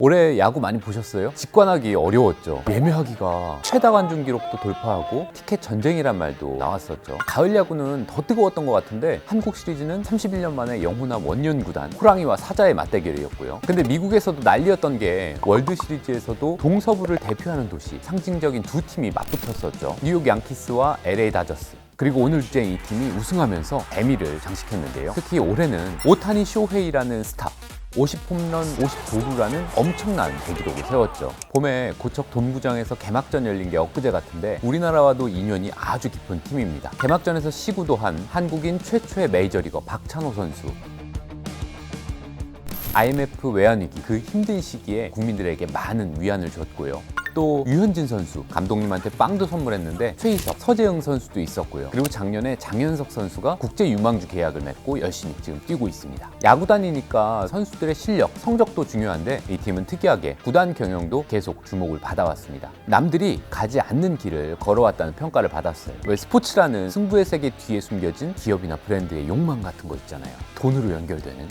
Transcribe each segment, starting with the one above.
올해 야구 많이 보셨어요? 직관하기 어려웠죠. 예매하기가 최다 관중 기록도 돌파하고 티켓 전쟁이란 말도 나왔었죠. 가을 야구는 더 뜨거웠던 것 같은데 한국 시리즈는 31년 만에 영호남 원년 구단 호랑이와 사자의 맞대결이었고요. 근데 미국에서도 난리였던 게 월드 시리즈에서도 동서부를 대표하는 도시, 상징적인 두 팀이 맞붙었었죠. 뉴욕 양키스와 LA 다저스. 그리고 오늘 주제인 이 팀이 우승하면서 대미를 장식했는데요. 특히 올해는 오타니 쇼헤이라는 스타, 50홈런 50도루라는 엄청난 대기록을 세웠죠. 봄에 고척 돔구장에서 개막전 열린 게 엊그제 같은데 우리나라와도 인연이 아주 깊은 팀입니다. 개막전에서 시구도 한 한국인 최초의 메이저리거 박찬호 선수. IMF 외환위기 그 힘든 시기에 국민들에게 많은 위안을 줬고요. 또 유현진 선수 감독님한테 빵도 선물했는데 최희석, 서재영 선수도 있었고요. 그리고 작년에 장현석 선수가 국제 유망주 계약을 맺고 열심히 지금 뛰고 있습니다. 야구단이니까 선수들의 실력, 성적도 중요한데 이 팀은 특이하게 구단 경영도 계속 주목을 받아왔습니다. 남들이 가지 않는 길을 걸어왔다는 평가를 받았어요. 왜 스포츠라는 승부의 세계 뒤에 숨겨진 기업이나 브랜드의 욕망 같은 거 있잖아요. 돈으로 연결되는.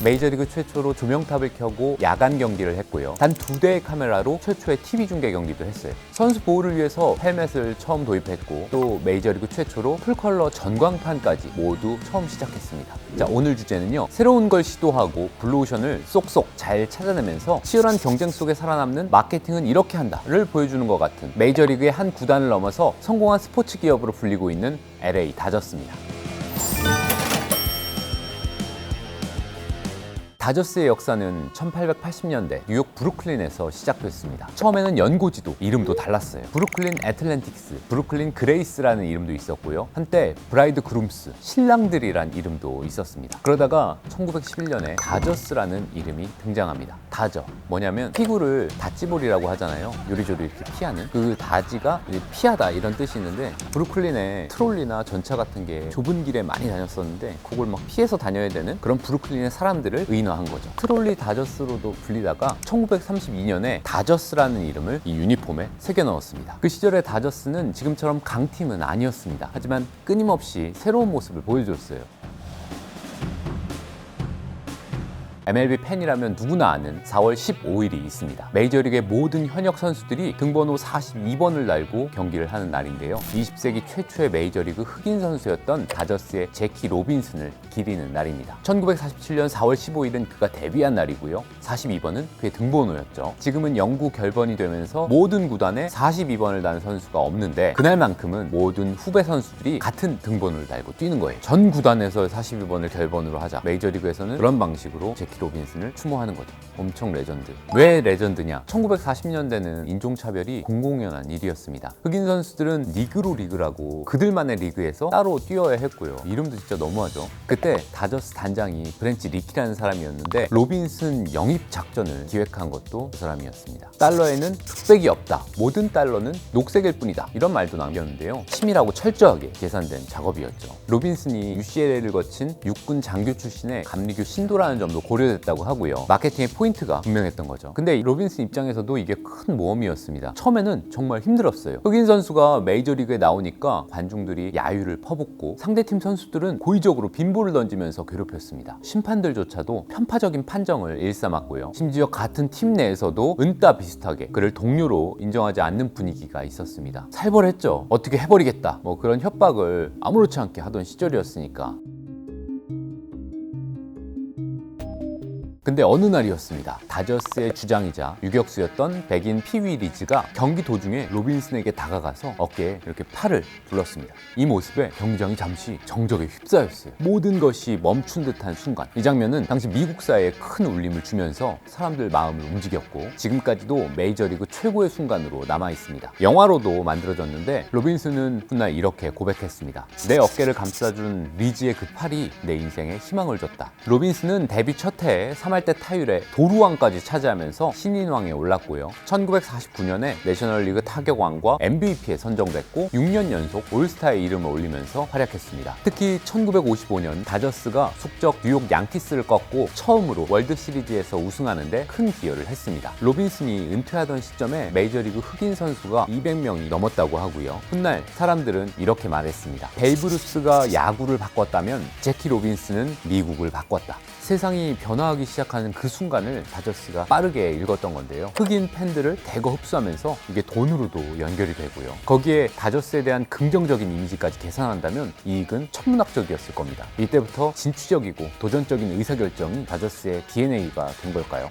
메이저리그 최초로 조명탑을 켜고 야간 경기를 했고요. 단 2대의 카메라로 최초의 TV 중계 경기도 했어요. 선수 보호를 위해서 헬멧을 처음 도입했고 또 메이저리그 최초로 풀컬러 전광판까지 모두 처음 시작했습니다. 자, 오늘 주제는요. 새로운 걸 시도하고 블루오션을 쏙쏙 잘 찾아내면서 치열한 경쟁 속에 살아남는 마케팅은 이렇게 한다를 보여주는 것 같은 메이저리그의 한 구단을 넘어서 성공한 스포츠 기업으로 불리고 있는 LA 다저스입니다. 다저스의 역사는 1880년대 뉴욕 브루클린에서 시작됐습니다. 처음에는 연고지도, 이름도 달랐어요. 브루클린 애틀랜틱스, 브루클린 그레이스라는 이름도 있었고요. 한때 브라이드 그룸스, 신랑들이란 이름도 있었습니다. 그러다가 1911년에 다저스라는 이름이 등장합니다. 다저, 뭐냐면 피구를 다찌볼이라고 하잖아요. 요리조리 이렇게 피하는 그 다지가 피하다 이런 뜻이 있는데 브루클린에 트롤리나 전차 같은 게 좁은 길에 많이 다녔었는데 그걸 막 피해서 다녀야 되는 그런 브루클린의 사람들을 의인화한 거죠. 트롤리 다저스로도 불리다가 1932년에 다저스라는 이름을 이 유니폼에 새겨 넣었습니다. 그 시절의 다저스는 지금처럼 강팀은 아니었습니다. 하지만 끊임없이 새로운 모습을 보여줬어요. MLB 팬이라면 누구나 아는 4월 15일이 있습니다. 메이저리그의 모든 현역 선수들이 등번호 42번을 달고 경기를 하는 날인데요. 20세기 최초의 메이저리그 흑인 선수였던 다저스의 제키 로빈슨을 기리는 날입니다. 1947년 4월 15일은 그가 데뷔한 날이고요. 42번은 그의 등번호였죠. 지금은 영구 결번이 되면서 모든 구단에 42번을 다는 선수가 없는데 그날만큼은 모든 후배 선수들이 같은 등번호를 달고 뛰는 거예요. 전 구단에서 42번을 결번으로 하자. 메이저리그에서는 그런 방식으로 제키 로빈슨을 추모하는 거죠. 엄청 레전드. 왜 레전드냐? 1940년대는 인종차별이 공공연한 일이었습니다. 흑인 선수들은 니그로 리그라고 그들만의 리그에서 따로 뛰어야 했고요. 이름도 진짜 너무하죠. 그때 다저스 단장이 브랜치 리키라는 사람이었는데 로빈슨 영입 작전을 기획한 것도 그 사람이었습니다. 달러에는 흑백이 없다. 모든 달러는 녹색일 뿐이다. 이런 말도 남겼는데요. 치밀하고 철저하게 계산된 작업이었죠. 로빈슨이 UCLA를 거친 육군 장교 출신의 감리교 신도라는 점도 고려됐다고 하고요. 마케팅의 포인트가 분명했던 거죠. 근데 로빈슨 입장에서도 이게 큰 모험이었습니다. 처음에는 정말 힘들었어요. 흑인 선수가 메이저리그에 나오니까 관중들이 야유를 퍼붓고 상대팀 선수들은 고의적으로 빈볼을 던지면서 괴롭혔습니다. 심판들조차도 편파적인 판정을 일삼았고요. 심지어 같은 팀 내에서도 은따 비슷하게 그를 동료로 인정하지 않는 분위기가 있었습니다. 살벌했죠. 어떻게 해버리겠다. 뭐 그런 협박을 아무렇지 않게 하던 시절이었으니까. 근데 어느 날이었습니다. 다저스의 주장이자 유격수였던 백인 피위 리즈가 경기 도중에 로빈슨에게 다가가서 어깨에 이렇게 팔을 불렀습니다. 이 모습에 경기장이 잠시 정적에 휩싸였어요. 모든 것이 멈춘 듯한 순간. 이 장면은 당시 미국 사회에 큰 울림을 주면서 사람들 마음을 움직였고 지금까지도 메이저리그 최고의 순간으로 남아있습니다. 영화로도 만들어졌는데 로빈슨은 훗날 이렇게 고백했습니다. 내 어깨를 감싸준 리즈의 그 팔이 내 인생에 희망을 줬다. 로빈슨은 데뷔 첫 해에 3할대 타율에 도루왕까지 차지하면서 신인왕에 올랐고요. 1949년에 내셔널리그 타격왕과 MVP에 선정됐고 6년 연속 올스타에 이름을 올리면서 활약했습니다. 특히 1955년 다저스가 숙적 뉴욕 양키스를 꺾고 처음으로 월드 시리즈에서 우승하는데 큰 기여를 했습니다. 로빈슨이 은퇴하던 시점에 메이저리그 흑인 선수가 200명이 넘었다고 하고요. 훗날 사람들은 이렇게 말했습니다. 베이브 루스가 야구를 바꿨다면 제키 로빈슨은 미국을 바꿨다. 세상이 변화하기 시작 시작하는 그 순간을 다저스가 빠르게 읽었던 건데요. 흑인 팬들을 대거 흡수하면서 이게 돈으로도 연결이 되고요. 거기에 다저스에 대한 긍정적인 이미지까지 계산한다면 이익은 천문학적이었을 겁니다. 이때부터 진취적이고 도전적인 의사결정이 다저스의 DNA가 된 걸까요?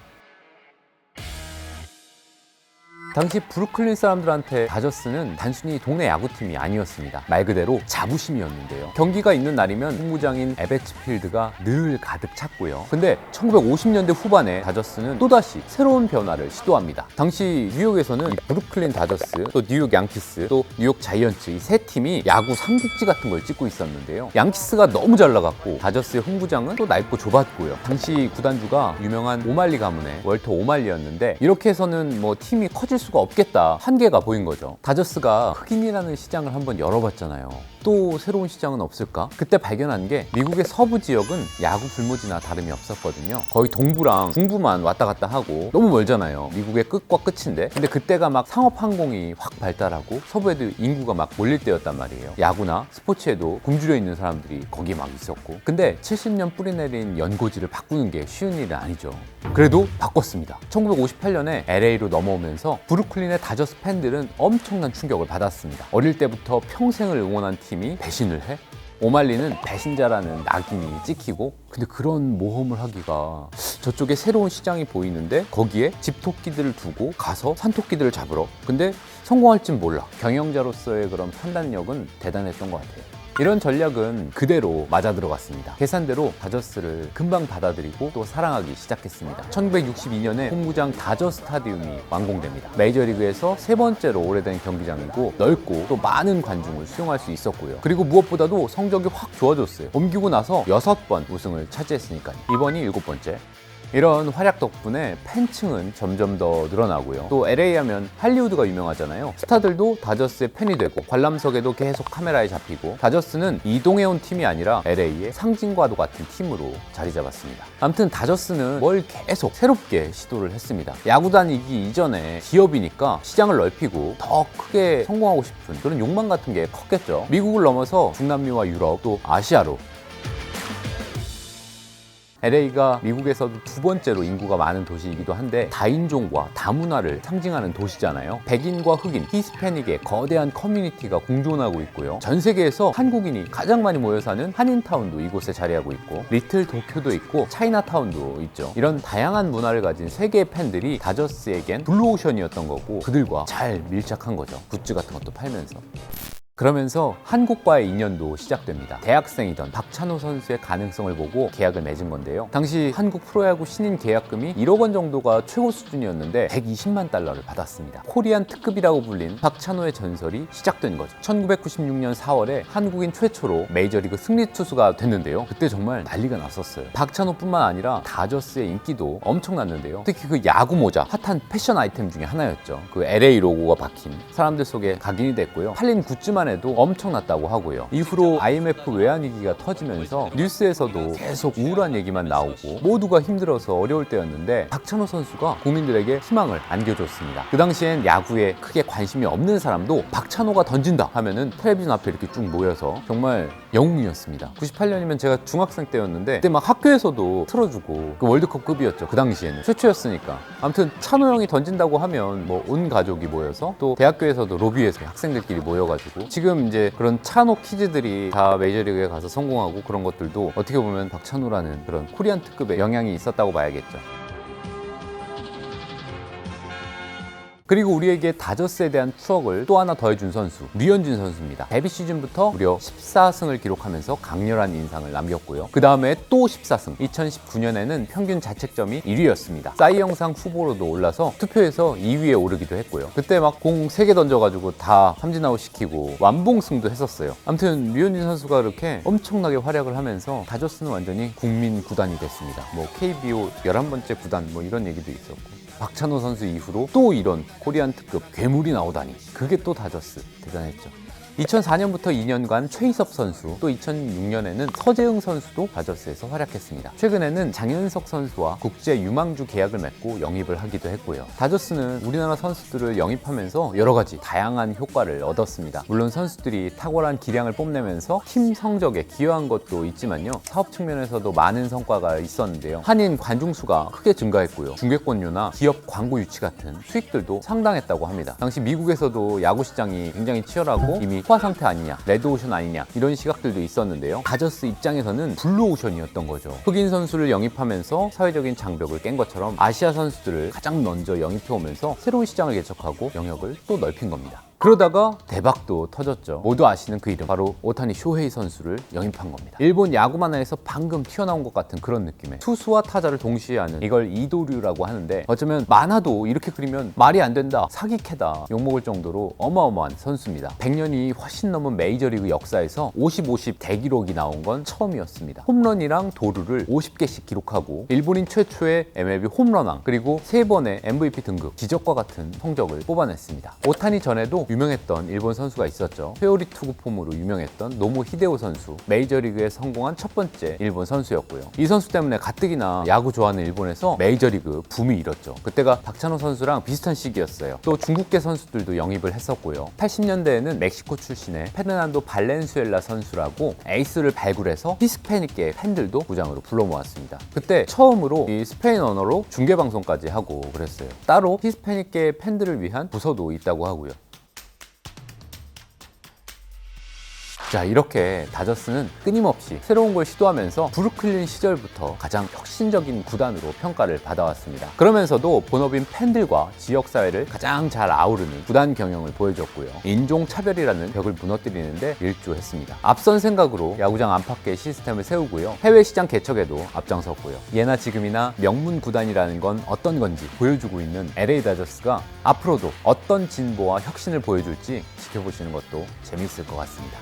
당시 브루클린 사람들한테 다저스는 단순히 동네 야구팀이 아니었습니다. 말 그대로 자부심이었는데요. 경기가 있는 날이면 홈구장인 에베츠 필드가 늘 가득 찼고요. 근데 1950년대 후반에 다저스는 또다시 새로운 변화를 시도합니다. 당시 뉴욕에서는 이 브루클린 다저스, 또 뉴욕 양키스, 또 뉴욕 자이언츠 이 세 팀이 야구 삼국지 같은 걸 찍고 있었는데요. 양키스가 너무 잘 나갔고 다저스의 홈구장은 또 낡고 좁았고요. 당시 구단주가 유명한 오말리 가문의 월터 오말리였는데 이렇게 해서는 뭐 팀이 커질 수가 없겠다, 한계가 보인 거죠. 다저스가 흑인이라는 시장을 한번 열어봤잖아요. 또 새로운 시장은 없을까? 그때 발견한 게 미국의 서부 지역은 야구 불모지나 다름이 없었거든요. 거의 동부랑 중부만 왔다 갔다 하고 너무 멀잖아요. 미국의 끝과 끝인데. 근데 그때가 막 상업항공이 확 발달하고 서부에도 인구가 막 몰릴 때였단 말이에요. 야구나 스포츠에도 굶주려 있는 사람들이 거기에 막 있었고. 근데 70년 뿌리내린 연고지를 바꾸는 게 쉬운 일은 아니죠. 그래도 바꿨습니다. 1958년에 LA로 넘어오면서 브루클린의 다저스 팬들은 엄청난 충격을 받았습니다. 어릴 때부터 평생을 응원한 팀이 배신을 해? 오말리는 배신자라는 낙인이 찍히고, 근데 그런 모험을 하기가, 저쪽에 새로운 시장이 보이는데 거기에 집토끼들을 두고 가서 산토끼들을 잡으러. 근데 성공할진 몰라. 경영자로서의 그런 판단력은 대단했던 것 같아요. 이런 전략은 그대로 맞아 들어갔습니다. 계산대로 다저스를 금방 받아들이고 또 사랑하기 시작했습니다. 1962년에 홈구장 다저 스타디움이 완공됩니다. 메이저리그에서 세 번째로 오래된 경기장이고 넓고 또 많은 관중을 수용할 수 있었고요. 그리고 무엇보다도 성적이 확 좋아졌어요. 옮기고 나서 6번 우승을 차지했으니까요. 이번이 7번째. 이런 활약 덕분에 팬층은 점점 더 늘어나고요. 또 LA 하면 할리우드가 유명하잖아요. 스타들도 다저스의 팬이 되고 관람석에도 계속 카메라에 잡히고, 다저스는 이동해온 팀이 아니라 LA의 상징과도 같은 팀으로 자리 잡았습니다. 아무튼 다저스는 뭘 계속 새롭게 시도를 했습니다. 야구단이기 이전에 기업이니까 시장을 넓히고 더 크게 성공하고 싶은 그런 욕망 같은 게 컸겠죠. 미국을 넘어서 중남미와 유럽, 또 아시아로. LA가 미국에서도 두 번째로 인구가 많은 도시이기도 한데 다인종과 다문화를 상징하는 도시잖아요. 백인과 흑인, 히스패닉의 거대한 커뮤니티가 공존하고 있고요. 전 세계에서 한국인이 가장 많이 모여 사는 한인타운도 이곳에 자리하고 있고, 리틀 도쿄도 있고 차이나타운도 있죠. 이런 다양한 문화를 가진 세계의 팬들이 다저스에겐 블루오션이었던 거고, 그들과 잘 밀착한 거죠. 굿즈 같은 것도 팔면서. 그러면서 한국과의 인연도 시작됩니다. 대학생이던 박찬호 선수의 가능성을 보고 계약을 맺은 건데요. 당시 한국 프로야구 신인 계약금이 1억 원 정도가 최고 수준이었는데 120만 달러를 받았습니다. 코리안 특급이라고 불린 박찬호의 전설이 시작된 거죠. 1996년 4월에 한국인 최초로 메이저리그 승리 투수가 됐는데요. 그때 정말 난리가 났었어요. 박찬호뿐만 아니라 다저스의 인기도 엄청났는데요. 특히 그 야구 모자, 핫한 패션 아이템 중에 하나였죠. 그 LA 로고가 박힌, 사람들 속에 각인이 됐고요. 팔린 굿즈만 해도 엄청났다고 하고요. 이후로 IMF 외환위기가 터지면서 뉴스에서도 계속 우울한 얘기만 나오고 모두가 힘들어서 어려울 때였는데, 박찬호 선수가 국민들에게 희망을 안겨줬습니다. 그 당시엔 야구에 크게 관심이 없는 사람도 박찬호가 던진다 하면은 텔레비전 앞에 이렇게 쭉 모여서 정말 영웅이었습니다. 98년이면 제가 중학생 때였는데 그때 막 학교에서도 틀어주고, 그 월드컵급이었죠. 그 당시에는 최초였으니까. 아무튼 찬호 형이 던진다고 하면 뭐 온 가족이 모여서, 또 대학교에서도 로비에서 학생들끼리 모여가지고, 지금 이제 그런 찬호 키즈들이 다 메이저리그에 가서 성공하고 그런 것들도 어떻게 보면 박찬호라는 그런 코리안 특급의 영향이 있었다고 봐야겠죠. 그리고 우리에게 다저스에 대한 추억을 또 하나 더해준 선수, 류현진 선수입니다. 데뷔 시즌부터 무려 14승을 기록하면서 강렬한 인상을 남겼고요. 그 다음에 또 14승, 2019년에는 평균 자책점이 1위였습니다. 싸이 영상 후보로도 올라서 투표에서 2위에 오르기도 했고요. 그때 막 공 3개 던져가지고 다 삼진아웃 시키고 완봉승도 했었어요. 아무튼 류현진 선수가 이렇게 엄청나게 활약을 하면서 다저스는 완전히 국민 구단이 됐습니다. 뭐 KBO 11번째 구단 뭐 이런 얘기도 있었고, 박찬호 선수 이후로 또 이런 코리안 특급 괴물이 나오다니, 그게 또 다저스. 대단했죠. 2004년부터 2년간 최희섭 선수, 또 2006년에는 서재흥 선수도 다저스에서 활약했습니다. 최근에는 장현석 선수와 국제 유망주 계약을 맺고 영입을 하기도 했고요. 다저스는 우리나라 선수들을 영입하면서 여러 가지 다양한 효과를 얻었습니다. 물론 선수들이 탁월한 기량을 뽐내면서 팀 성적에 기여한 것도 있지만요. 사업 측면에서도 많은 성과가 있었는데요. 한인 관중 수가 크게 증가했고요. 중계권료나 기업 광고 유치 같은 수익들도 상당했다고 합니다. 당시 미국에서도 야구 시장이 굉장히 치열하고 이미 소화 상태 아니냐, 레드오션 아니냐 이런 시각들도 있었는데요. 다저스 입장에서는 블루오션이었던 거죠. 흑인 선수를 영입하면서 사회적인 장벽을 깬 것처럼 아시아 선수들을 가장 먼저 영입해오면서 새로운 시장을 개척하고 영역을 또 넓힌 겁니다. 그러다가 대박도 터졌죠. 모두 아시는 그 이름, 바로 오타니 쇼헤이 선수를 영입한 겁니다. 일본 야구 만화에서 방금 튀어나온 것 같은 그런 느낌의 투수와 타자를 동시에 하는, 이걸 이도류라고 하는데 어쩌면 만화도 이렇게 그리면 말이 안 된다, 사기캐다 욕먹을 정도로 어마어마한 선수입니다. 100년이 훨씬 넘은 메이저리그 역사에서 50-50 대기록이 나온 건 처음이었습니다. 홈런이랑 도루를 50개씩 기록하고 일본인 최초의 MLB 홈런왕, 그리고 3번의 MVP 등급, 기적과 같은 성적을 뽑아냈습니다. 오타니 전에도 유명했던 일본 선수가 있었죠. 회오리 투구 폼으로 유명했던 노무 히데오 선수, 메이저리그에 성공한 첫 번째 일본 선수였고요. 이 선수 때문에 가뜩이나 야구 좋아하는 일본에서 메이저리그 붐이 일었죠. 그때가 박찬호 선수랑 비슷한 시기였어요. 또 중국계 선수들도 영입을 했었고요. 80년대에는 멕시코 출신의 페르난도 발렌수엘라 선수라고 에이스를 발굴해서 히스패닉계 팬들도 구장으로 불러 모았습니다. 그때 처음으로 이 스페인 언어로 중계 방송까지 하고 그랬어요. 따로 히스패닉계 팬들을 위한 부서도 있다고 하고요. 자, 이렇게 다저스는 끊임없이 새로운 걸 시도하면서 브루클린 시절부터 가장 혁신적인 구단으로 평가를 받아왔습니다. 그러면서도 본업인 팬들과 지역사회를 가장 잘 아우르는 구단 경영을 보여줬고요. 인종차별이라는 벽을 무너뜨리는데 일조했습니다. 앞선 생각으로 야구장 안팎의 시스템을 세우고요. 해외 시장 개척에도 앞장섰고요. 예나 지금이나 명문 구단이라는 건 어떤 건지 보여주고 있는 LA 다저스가 앞으로도 어떤 진보와 혁신을 보여줄지 지켜보시는 것도 재미있을 것 같습니다.